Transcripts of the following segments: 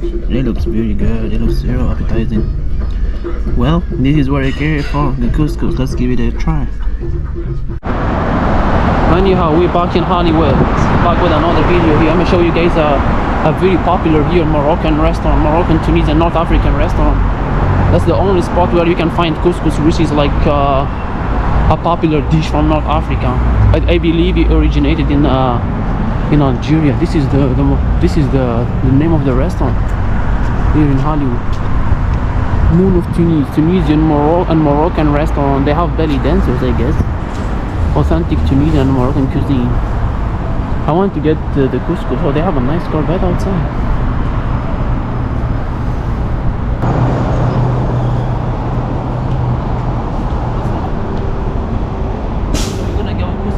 It looks very good. It looks very appetizing. Well, this is what I care for, the couscous. Let's give it a try. Anyhow, we're back in Hollywood, back with another video here. I'm gonna show you guys a very popular here Moroccan restaurant, Moroccan, Tunisian, North African restaurant. That's the only spot where you can find couscous, which is like a popular dish from North Africa. I believe it originated in Algeria. This is the name of the restaurant here in Hollywood. Moon of Tunis, Tunisian and Moroccan restaurant. They have belly dancers, I guess. Authentic Tunisian and Moroccan cuisine. I want to get the couscous. Oh, they have a nice car right outside.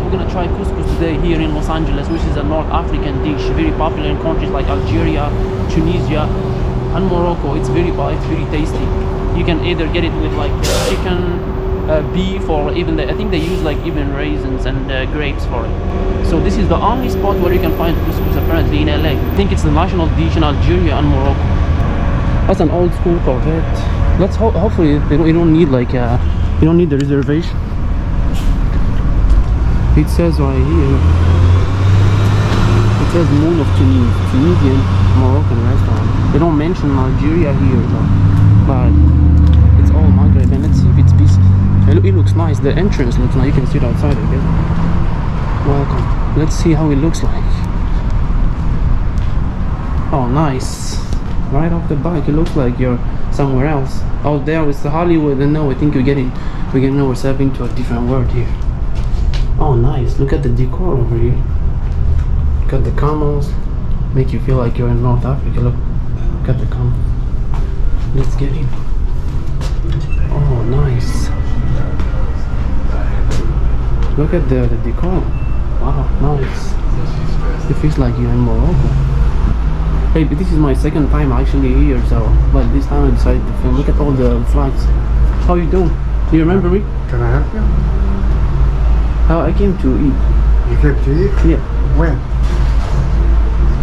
We're gonna try couscous today here in Los Angeles, which is a North African dish, very popular in countries like Algeria, Tunisia, and Morocco. It's very tasty. You can either get it with like chicken, beef, or even I think they use like even raisins and grapes for it. So this is the only spot where you can find couscous apparently in LA. I think it's the national dish in Algeria and Morocco. That's an old school Corvette. Let's hopefully you don't need like you don't need the reservation. It says right here. It says Moon of Tunis, Tunisian Moroccan restaurant. They don't mention Algeria here though, but it's all Maghreb. And let's see if it's busy. It looks nice. The entrance looks nice. You can see it outside, I guess. Welcome. Let's see how it looks like. Oh, nice. Right off the back, it looks like you're somewhere else. Out there with the Hollywood, and no, I think we're getting we're stepping to a different world here. Oh, nice. Look at the decor over here. Look at the camels. Make you feel like you're in North Africa. Look at the camels. Let's get in. Oh, nice. Look at the decor. Wow, nice. It feels like you're in Morocco. Hey, but this is my second time actually here, so but this time I decided to film. Look at all the flags. How you doing? Do you remember me? Can I help you? I came to eat. You came to eat? Yeah. When?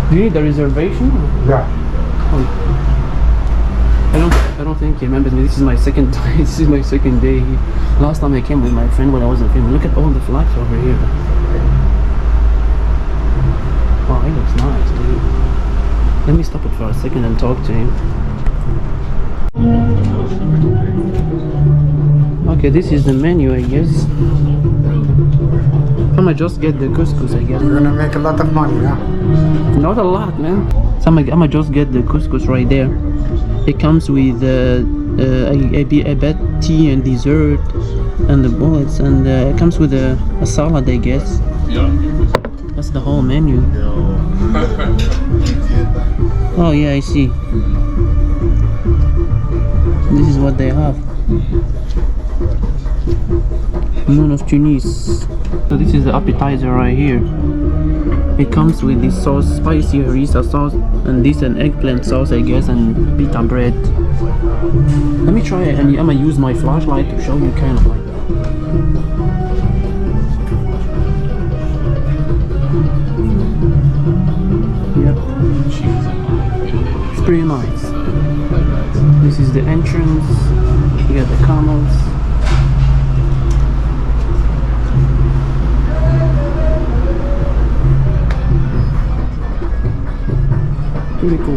Do you need a reservation? Yeah. Oh. I don't think you remember me. This is my second time. This is my second day here. Last time I came with my friend when I wasn't filming. Look at all the flags over here. Wow, it looks nice, dude. Let me stop it for a second and talk to him. Okay, this is the menu, I guess. I'm gonna just get the couscous, I guess. You're gonna make a lot of money, huh? Not a lot, man. So I'm gonna just get the couscous right there. It comes with a bet tea and dessert and the bullets, and it comes with a salad, I guess. Yeah. That's the whole menu. Oh yeah, I see. This is what they have. Moon of Tunis. So this is the appetizer right here. It comes with this sauce, spicy harissa sauce, and this an eggplant sauce, I guess, and pita bread. Let me try it, and I'm gonna use my flashlight to show you kind of like that. Yep. It's pretty nice. This is the entrance. You got the camels.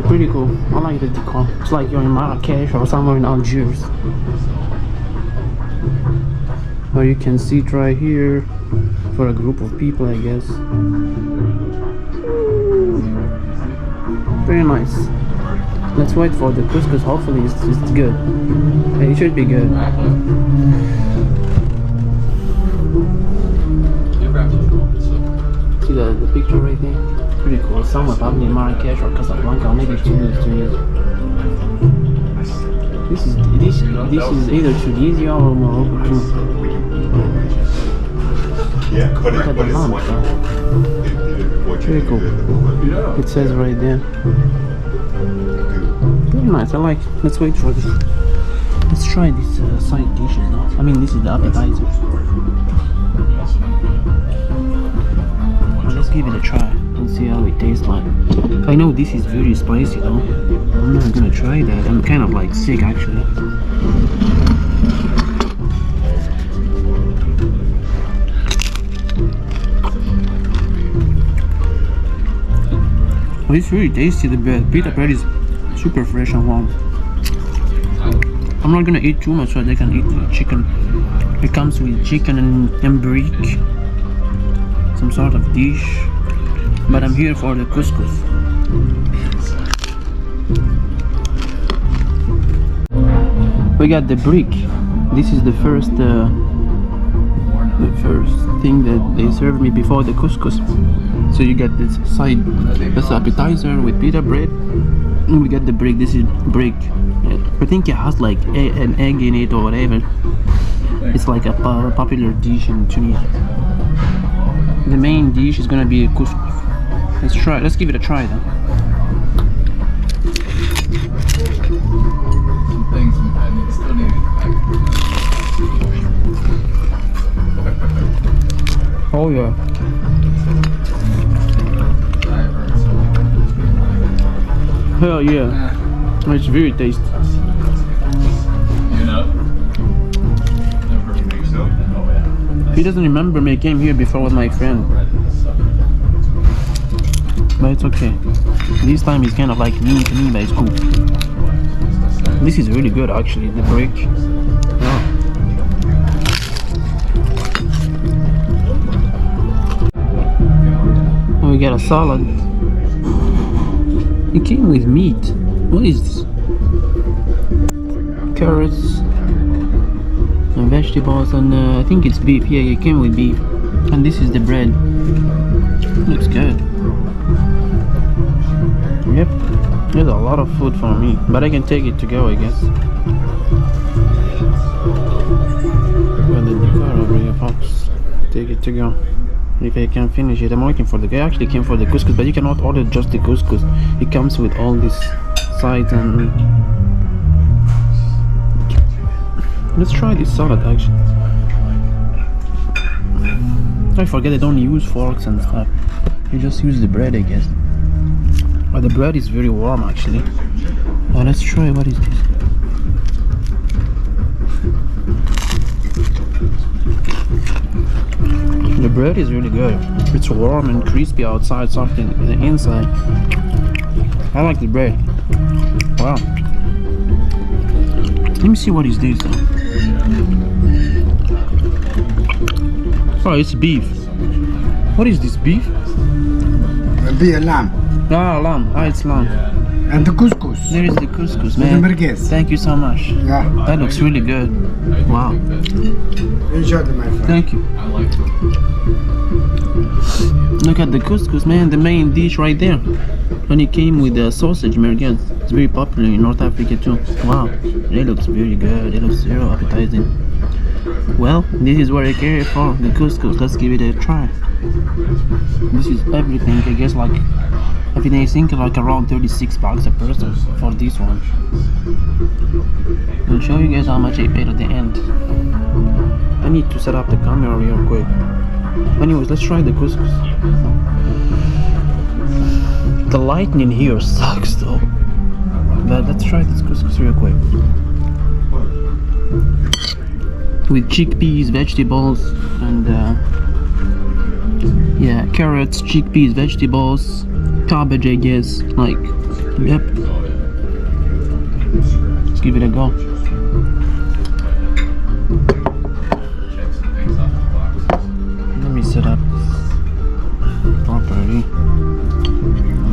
Pretty cool. I like the decor. It's like you're in Marrakesh or somewhere in Algiers. Or you can see it right here for a group of people, I guess. Very nice. Let's wait for the couscous. Hopefully it's good. It should be good. See the picture right there? Pretty cool. Somewhere probably in Marrakesh or Casablanca, or maybe Tunis. This is either Tunisia or Morocco too. Look at the lamp. Very cool. It says right there. Very nice. I like it. Let's wait for this. Let's try these side dishes now. I mean, this is the appetizer. Well, let's give it a try and see how it tastes like. I know this is very spicy though. I'm not gonna try that. I'm kind of like sick actually. Oh, it's really tasty. The bread, pita bread is super fresh and warm. I'm not gonna eat too much so they can eat the chicken. It comes with chicken and brick, some sort of dish. But I'm here for the couscous. We got the brick. This is the first thing that they served me before the couscous. So you get this side, this appetizer with pita bread, and we get the brick. This is brick. I think it has like an egg in it or whatever. It's like a popular dish in Tunisia. The main dish is gonna be a couscous. Let's try. Let's give it a try then. Oh yeah. Hell yeah. It's very tasty. He doesn't remember me. I came here before with my friend. But it's okay. This time he's kind of like mean to me, but it's cool. This is really good actually, the brick. Yeah. And we got a salad. It came with meat. What is this? Carrots and vegetables, and I think it's beef. Yeah, it came with beef. And this is the bread. Looks good. Yep, there's a lot of food for me, but I can take it to go, I guess. Well, the decor over here, folks. Take it to go. If I can finish it, I'm waiting for the guy. I actually came for the couscous, but you cannot order just the couscous. It comes with all these sides and. Let's try this salad actually. I forget I don't use forks and stuff. You just use the bread, I guess. But the bread is very warm actually. Let's try. What is this? The bread is really good. It's warm and crispy outside, soft in the inside. I like the bread. Wow. Let me see what is this though. Oh, it's beef. What is this beef? Be a lamb. Ah, lamb. Ah, it's lamb. And the couscous. There is the couscous, The man. merguez. Thank you so much. Yeah. That looks really good. Wow. Enjoy it, my friend. Thank you. Look at the couscous, man. The main dish right there. And it came with the sausage merguez. It's very popular in North Africa too. Wow. It looks very good. It looks very appetizing. Well, this is what I care for, the couscous. Let's give it a try. This is everything, I guess, like everything. I think like around 36 bucks a person for this one. I'll show you guys how much I paid at the end. I need to set up the camera real quick. Anyways, let's try the couscous. The lighting here sucks though. But let's try this couscous real quick. With chickpeas, vegetables, and yeah, carrots, chickpeas, vegetables, cabbage, I guess. Like, yep. Let's give it a go. Let me set up properly.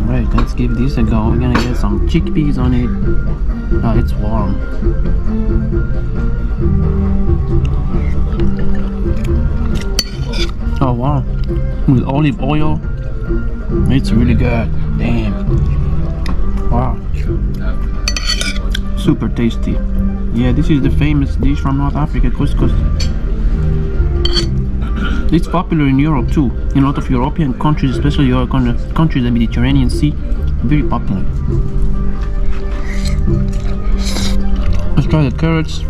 Alright, let's give this a go. We're gonna get some chickpeas on it. Oh, it's warm. Oh wow, with olive oil, it's really good. Damn. Wow. Super tasty. Yeah, this is the famous dish from North Africa, couscous. It's popular in Europe too, in a lot of European countries, especially your countries, the Mediterranean Sea. Very popular. Let's try the carrots.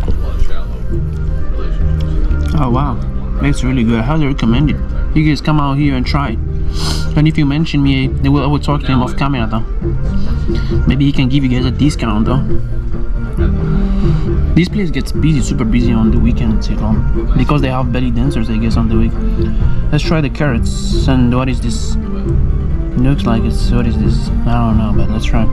Oh wow. It's really good. I highly recommend it. You guys come out here and try it. And if you mention me, I will talk to him off camera though. Maybe he can give you guys a discount though. This place gets busy, super busy on the weekends, you know, because they have belly dancers, I guess, on the week. Let's try the carrots. And what is this? It looks like it's, what is this? I don't know, but let's try.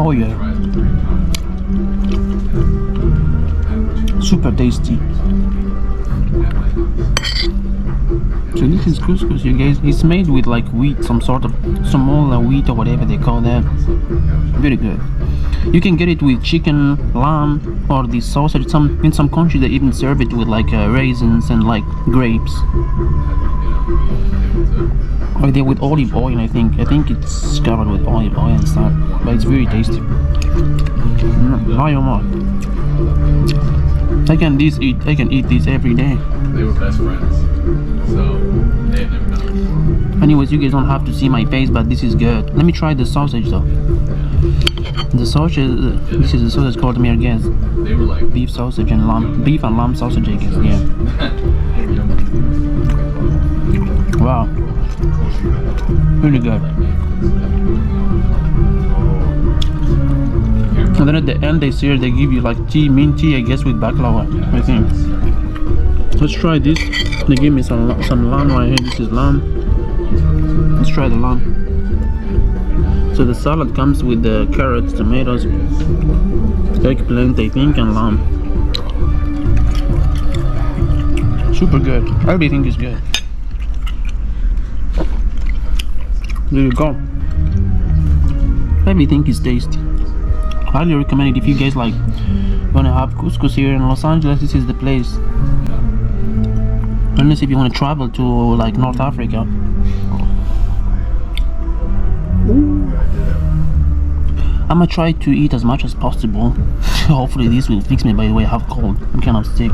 Oh yeah, super tasty. So this is couscous, you guys. It's made with like wheat, some sort of semolina wheat or whatever they call that. Very good. You can get it with chicken, lamb, or the sausage. In some countries they even serve it with like raisins and like grapes. Or they with olive oil, I think. I think it's covered with olive oil and stuff. But it's very tasty. I can eat this every day. They were best friends, so they had never done. Anyways, you guys don't have to see my face, but this is good. Let me try the sausage though. The sausage, this is a sausage called merguez. They were like Beef sausage and lamb, beef and lamb sausage, I guess. Yeah. Wow. Really good. And then at the end they give you like tea, mint tea, I guess, with baklava, I think. Let's try this. They give me some lamb right here. This is lamb. Let's try the lamb. So the salad comes with the carrots, tomatoes, eggplant, I think, and lamb. Super good. Everything is good. There you go. Everything is tasty. Highly recommend it if you guys like wanna have couscous here in Los Angeles. This is the place. Unless if you want to travel to like North Africa. I'm gonna try to eat as much as possible. Hopefully this will fix me. By the way, I have cold. I'm kind of sick.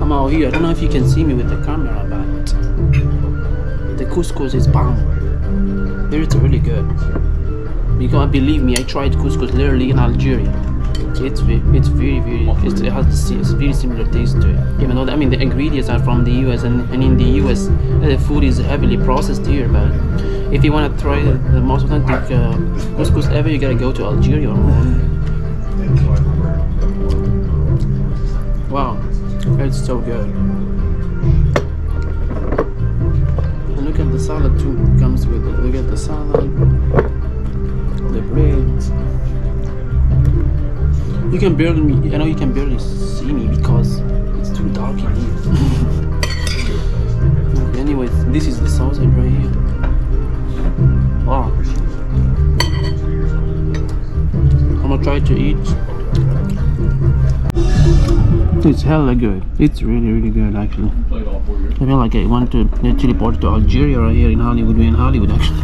I'm out here. I don't know if you can see me with the camera, but the couscous is bomb. It's really good. Because believe me, I tried couscous literally in Algeria. It has a very similar taste to it. Even though I mean the ingredients are from the US, and in the US the food is heavily processed here. But if you want to try the most authentic couscous ever, you gotta go to Algeria or Morocco. Wow, it's so good. And look at the salad too. It comes with it. Look at the salad, the bread. You can barely, I know you can barely see me because it's too dark in here. Okay, anyways, this is the sausage right here. Wow. I'm gonna try to eat. It's hella good. It's really good actually. I feel like I want to teleport to Algeria right here in Hollywood. We're in Hollywood actually.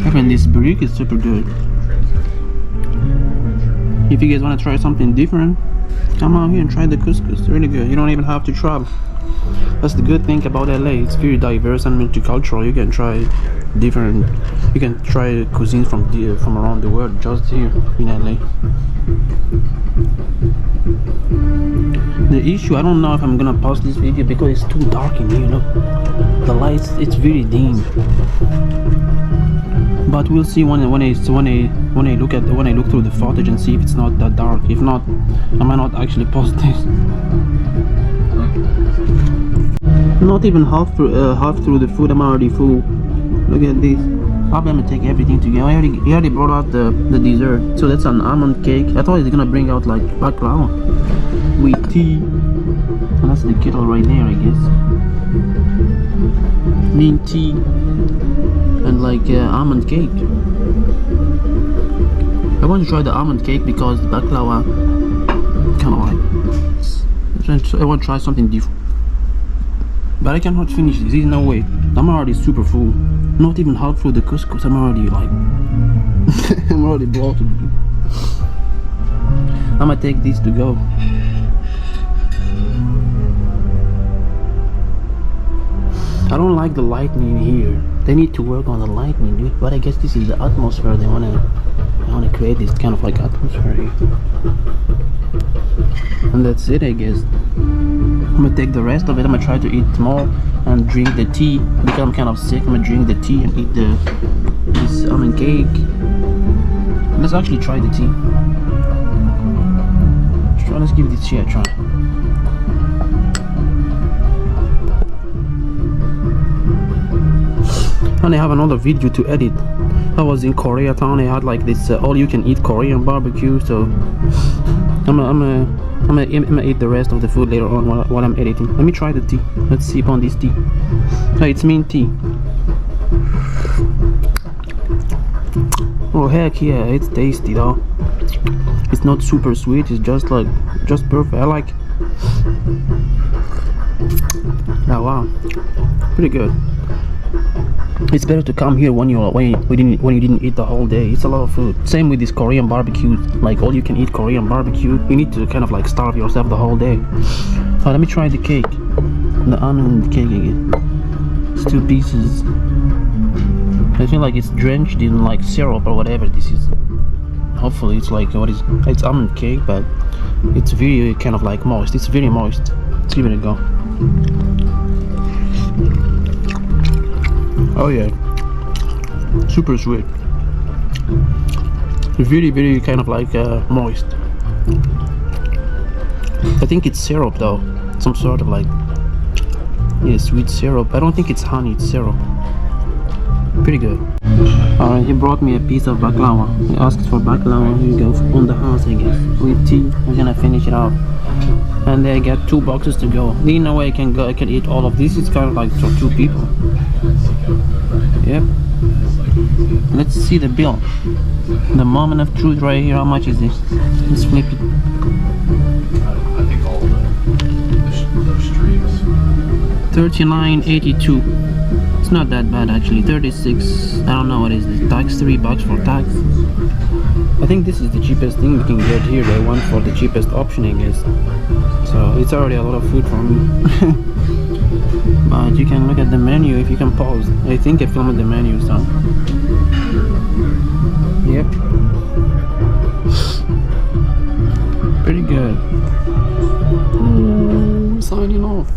I mean, this brick is super good. If you guys want to try something different, come out here and try the couscous. It's really good. You don't even have to travel. That's the good thing about LA. It's very diverse and multicultural. You can try different. You can try cuisine from around the world just here in LA. The issue, I don't know if I'm gonna pause this video because it's too dark in here. Look, the lights, it's very dim. But we'll see when I look through the footage and see if it's not that dark. If not, I might not actually post this. Not even half through the food. I'm already full. Look at this. Probably I'm gonna take everything together. He already brought out the dessert. So that's an almond cake. I thought he's gonna bring out like baklava with tea. And that's the kettle right there, I guess. Mint tea. And like almond cake. I want to try the almond cake because the baklava kind of like. I want to try something different. But I cannot finish this. There's no way. I'm already super full. Not even half through the couscous. I'm already like. I'm already bloated. I'm gonna take this to go. I don't like the lighting here. They need to work on the lighting, dude. But I guess this is the atmosphere they wanna want to create this kind of like atmosphere here. And that's it, I guess. I'm gonna take the rest of it. I'm gonna try to eat more and drink the tea because I'm kind of sick. I'm gonna drink the tea and eat this almond cake. Let's actually try the tea. Let's give this tea a try. And I have another video to edit. I was in Koreatown. I had like this all-you-can-eat Korean barbecue. So I'm gonna eat the rest of the food later on while I'm editing. Let me try the tea. Let's sip on this tea. Oh, it's mint tea. Oh heck yeah, it's tasty though. It's not super sweet. It's just perfect. I like. Oh wow, pretty good. It's better to come here when you didn't eat the whole day. It's a lot of food. Same with this Korean barbecue, like all you can eat Korean barbecue. You need to kind of like starve yourself the whole day. Let me try the cake, the almond cake again. It's 2 pieces. I feel like it's drenched in like syrup or whatever this is. Hopefully it's like it's almond cake, but it's very kind of like moist. It's very moist. Let's give it a go. Oh yeah, super sweet. Very kind of like moist. I think it's syrup though, some sort of like sweet syrup. I don't think it's honey, it's syrup. Pretty good. Alright, he brought me a piece of baklava. He asked for baklava. Here you go, on the house I guess. With tea, we're gonna finish it off. And I got 2 boxes to go. There's no way I can eat all of this. It's kind of like for 2 people. Yep. Let's see the bill. The moment of truth right here. How much is this? Let's flip it. I think all those streams. $39.82. It's not that bad actually. 36. I don't know what is this. Tax, $3 for tax. I think this is the cheapest thing we can get here. They went for the cheapest option, I guess. So it's already a lot of food for me. But you can look at the menu if you can pause. I think I filmed the menu, so yep. Pretty good. Signing off.